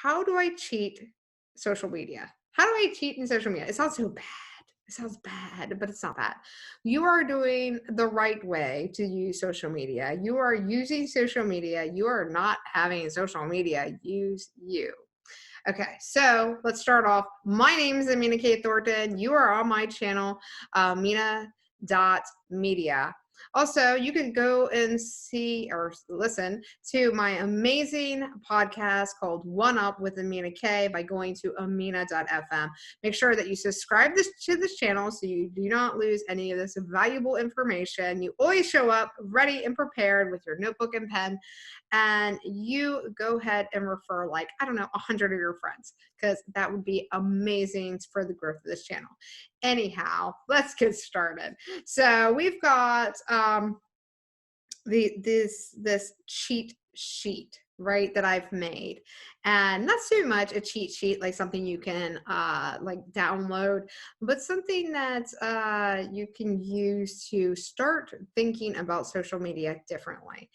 how do I cheat social media? How do I cheat in social media? It sounds so bad. It sounds bad, but it's not bad. You are doing the right way to use social media. You are using social media. You are not having social media use you. Okay, so let's start off. My name is Amena K. Thornton. You are on my channel, Media. Also, you can go and see or listen to my amazing podcast called One Up with Amena K by going to amena.fm. Make sure that you subscribe to this channel so you do not lose any of this valuable information. You always show up ready and prepared with your notebook and pen, and you go ahead and refer, like, I don't know, 100 of your friends, because that would be amazing for the growth of this channel. Anyhow, let's get started. So we've got this cheat sheet, right, that I've made, and not so much a cheat sheet like something you can like download, but something that you can use to start thinking about social media differently.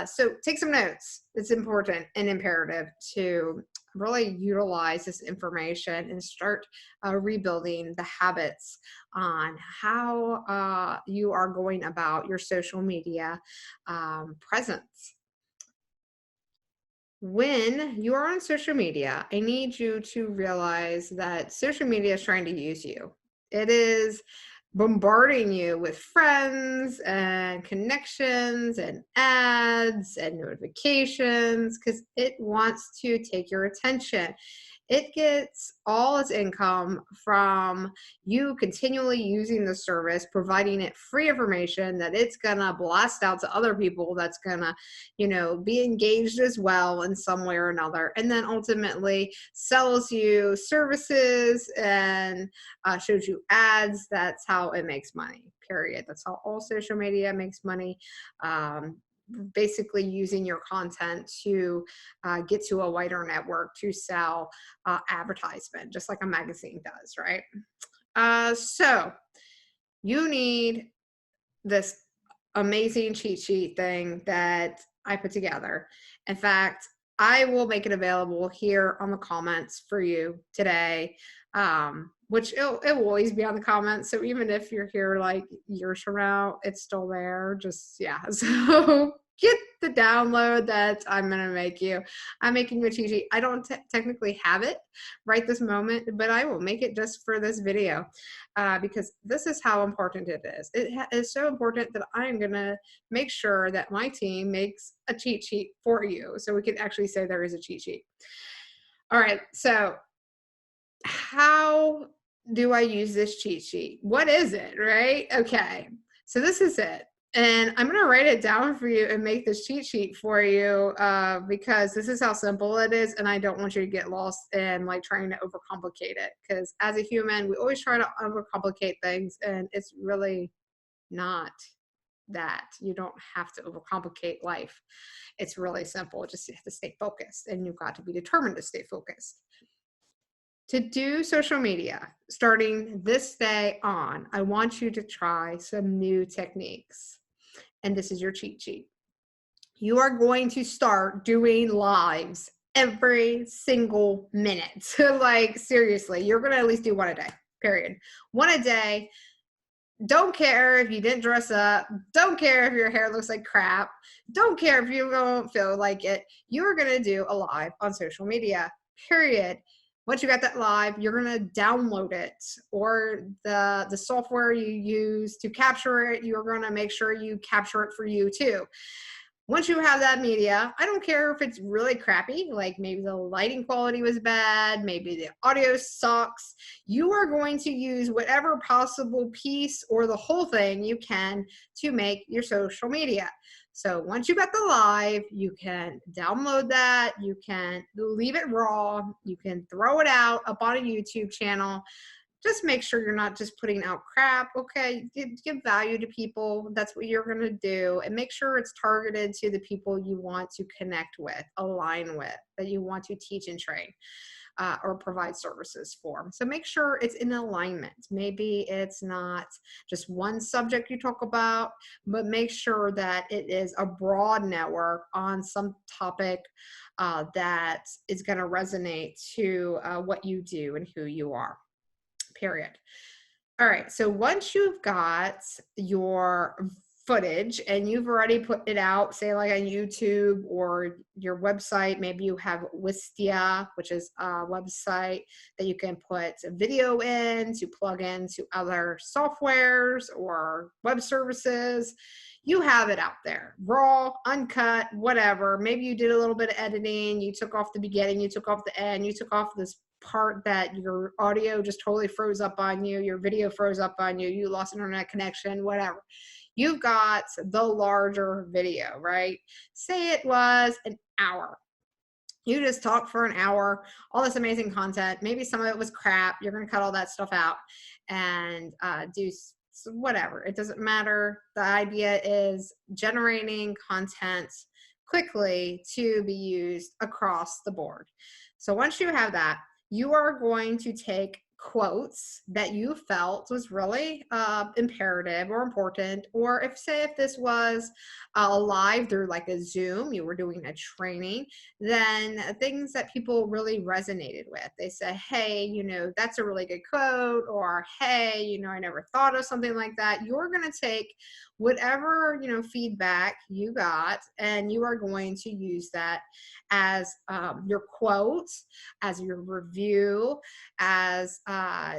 So take some notes. It's important and imperative to really utilize this information and start rebuilding the habits on how you are going about your social media presence. When you are on social media, I need you to realize that social media is trying to use you. It is bombarding you with friends and connections and ads and notifications because it wants to take your attention. It gets all its income from you continually using the service, providing it free information that it's gonna blast out to other people, that's gonna, be engaged as well in some way or another, and then ultimately sells you services and shows you ads. That's how it makes money, period. That's how all social media makes money. Basically using your content to get to a wider network to sell advertisement, just like a magazine does, right? So you need this amazing cheat sheet thing that I put together. In fact, I will make it available here on the comments for you today, which it will always be on the comments. So even if you're here like years from now, it's still there. Just, yeah. So get the download that I'm going to make you. I'm making you a cheat sheet. I don't technically have it right this moment, but I will make it just for this video because this is how important it is. It is so important that I'm going to make sure that my team makes a cheat sheet for you so we can actually say there is a cheat sheet. All right, so how do I use this cheat sheet? What is it, right? Okay, so this is it. And I'm going to write it down for you and make this cheat sheet for you because this is how simple it is. And I don't want you to get lost in like trying to overcomplicate it, because as a human, we always try to overcomplicate things, and it's really not that. You don't have to overcomplicate life. It's really simple. Just you have to stay focused, and you've got to be determined to stay focused. To do social media, starting this day on, I want you to try some new techniques. And this is your cheat sheet. You are going to start doing lives every single minute. Like, seriously, you're going to at least do one a day, period. One a day. Don't care if you didn't dress up. Don't care if your hair looks like crap. Don't care if you don't feel like it. You're going to do a live on social media, period. Once you got that live, you're going to download it, or the software you use to capture it, you're going to make sure you capture it for you too. Once you have that media, I don't care if it's really crappy, like maybe the lighting quality was bad, maybe the audio sucks, you are going to use whatever possible piece or the whole thing you can to make your social media. So once you got the live, you can download that, you can leave it raw, you can throw it out up on a YouTube channel. just make sure you're not just putting out crap. Okay, give value to people. That's what you're going to do. And make sure it's targeted to the people you want to connect with, align with, that you want to teach and train. Or provide services for. So make sure it's in alignment. Maybe it's not just one subject you talk about, but make sure that it is a broad network on some topic that is going to resonate to what you do and who you are, period. All right, so once you've got your footage and you've already put it out, say like on YouTube or your website, maybe you have Wistia, which is a website that you can put a video in to plug into other softwares or web services. You have it out there, raw, uncut, whatever. Maybe you did a little bit of editing, you took off the beginning, you took off the end, you took off this part that your audio just totally froze up on you, your video froze up on you, you lost internet connection, whatever. You've got the larger video, right? Say it was an hour. You just talked for an hour, all this amazing content. Maybe some of it was crap. You're going to cut all that stuff out and do whatever. It doesn't matter. The idea is generating content quickly to be used across the board. So once you have that, you are going to take quotes that you felt was really imperative or important, or if this was live through like a Zoom, you were doing a training, then things that people really resonated with. They said, hey, you know, that's a really good quote, or hey, you know, I never thought of something like that. You're going to take whatever, you know, feedback you got, and you are going to use that as your quote, as your review, as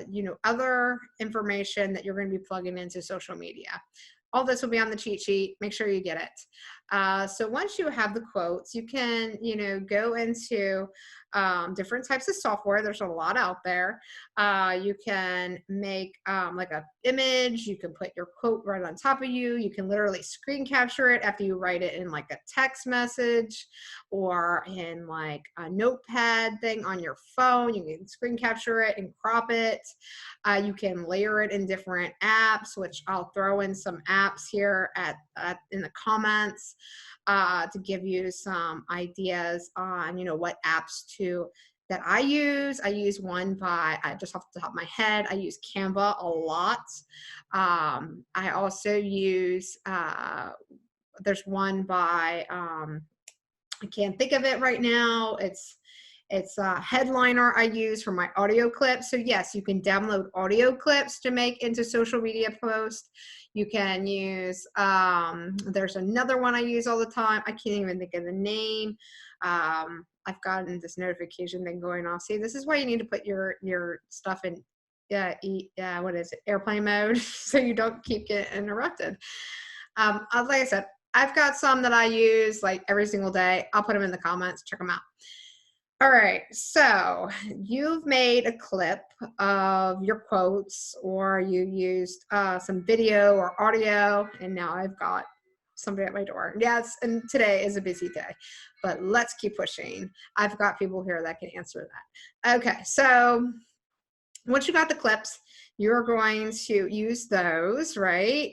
you know, other information that you're going to be plugging into social media. All this will be on the cheat sheet. Make sure you get it. So once you have the quotes, you can, you know, go into different types of software. There's a lot out there. You can make like an image. You can put your quote right on top of you. You can literally screen capture it after you write it in like a text message or in like a notepad thing on your phone. You can screen capture it and crop it. You can layer it in different apps, which I'll throw in some apps here in the comments to give you some ideas on, you know, what apps that I use. I use one by, just off the top of my head, I use Canva a lot. I also use, there's one by, I can't think of it right now. It's a Headliner I use for my audio clips. So yes, you can download audio clips to make into social media posts. You can use, there's another one I use all the time. I can't even think of the name. I've gotten this notification thing going off. See, this is why you need to put your stuff in, what is it, airplane mode, so you don't keep getting interrupted. Like I said, I've got some that I use like every single day. I'll put them in the comments. Check them out. All right, so you've made a clip of your quotes, or you used some video or audio, and now I've got somebody at my door. Yes, and today is a busy day, but let's keep pushing. I've got people here that can answer that. Okay, so once you got the clips, you're going to use those, right?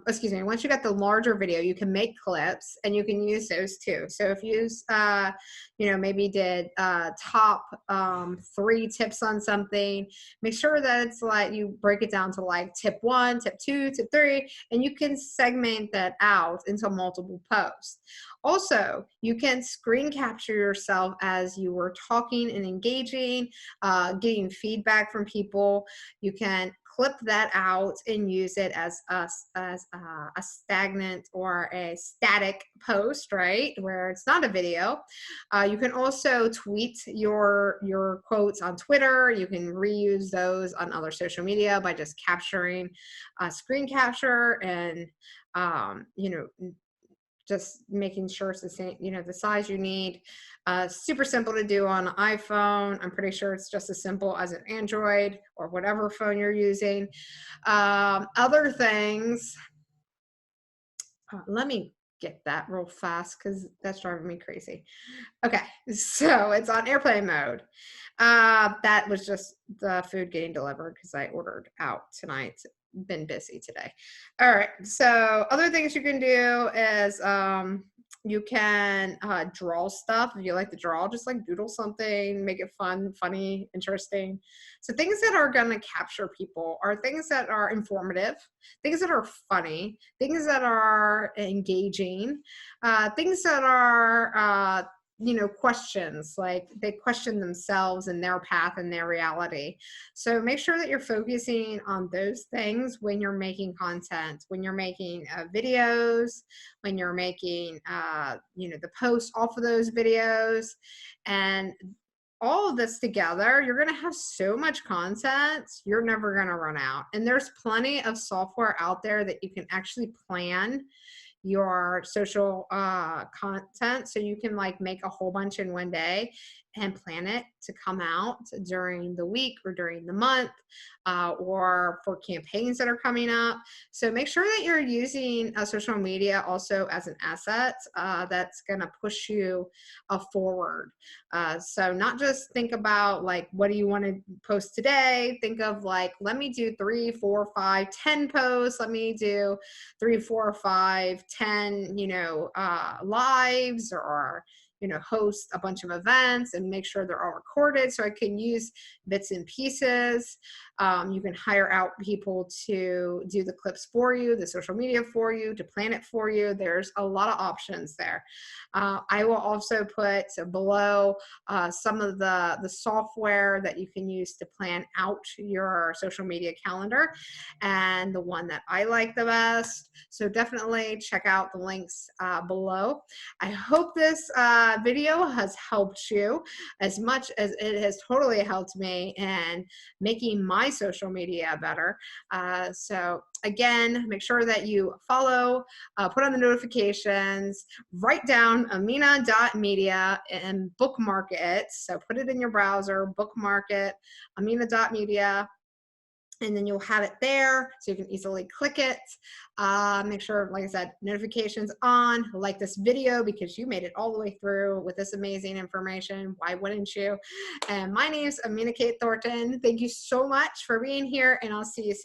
Excuse me, once you got the larger video, you can make clips and you can use those too. So if you use, you know, maybe did top 3 tips on something, make sure that it's like you break it down to like tip 1, tip 2, tip 3, and you can segment that out into multiple posts. Also, you can screen capture yourself as you were talking and engaging, getting feedback from people. You can clip that out and use it as a stagnant or a static post, right, where it's not a video. You can also tweet your quotes on Twitter. You can reuse those on other social media by just capturing screen capture and you know, just making sure it's the same, you know, the size you need. Super simple to do on an iPhone. I'm pretty sure it's just as simple as an Android or whatever phone you're using. Other things, let me get that real fast because that's driving me crazy. Okay, so it's on airplane mode. That was just the food getting delivered because I ordered out tonight. Been busy today. All right, so other things you can do is you can draw stuff. If you like to draw, just like doodle something, make it fun, funny, interesting. So things that are going to capture people are things that are informative, things that are funny, things that are engaging, things that are questions, like they question themselves and their path and their reality. So make sure that you're focusing on those things when you're making content, when you're making videos, when you're making the posts off of those videos. And all of this together, you're going to have so much content, you're never going to run out. And there's plenty of software out there that you can actually plan your social content, so you can like make a whole bunch in one day and plan it to come out during the week or during the month, or for campaigns that are coming up. So make sure that you're using social media also as an asset that's going to push you forward. So not just think about like, what do you want to post today? Think of like, let me do 3, 4, 5, 10 posts. Let me do 3, 4, 5, 10, lives, or host a bunch of events and make sure they're all recorded so I can use bits and pieces. You can hire out people to do the clips for you, the social media for you, to plan it for you. There's a lot of options there. I will also put below some of the software that you can use to plan out your social media calendar, and the one that I like the best. So definitely check out the links below. I hope this video has helped you as much as it has totally helped me in making my social media better. So again, make sure that you follow, put on the notifications, write down amena.media and bookmark it. So put it in your browser, bookmark it, amena.media. And then you'll have it there so you can easily click it. Make sure, like I said, notifications on, like this video because you made it all the way through with this amazing information. Why wouldn't you? And my name is Amena Kate Thornton. Thank you so much for being here, and I'll see you soon.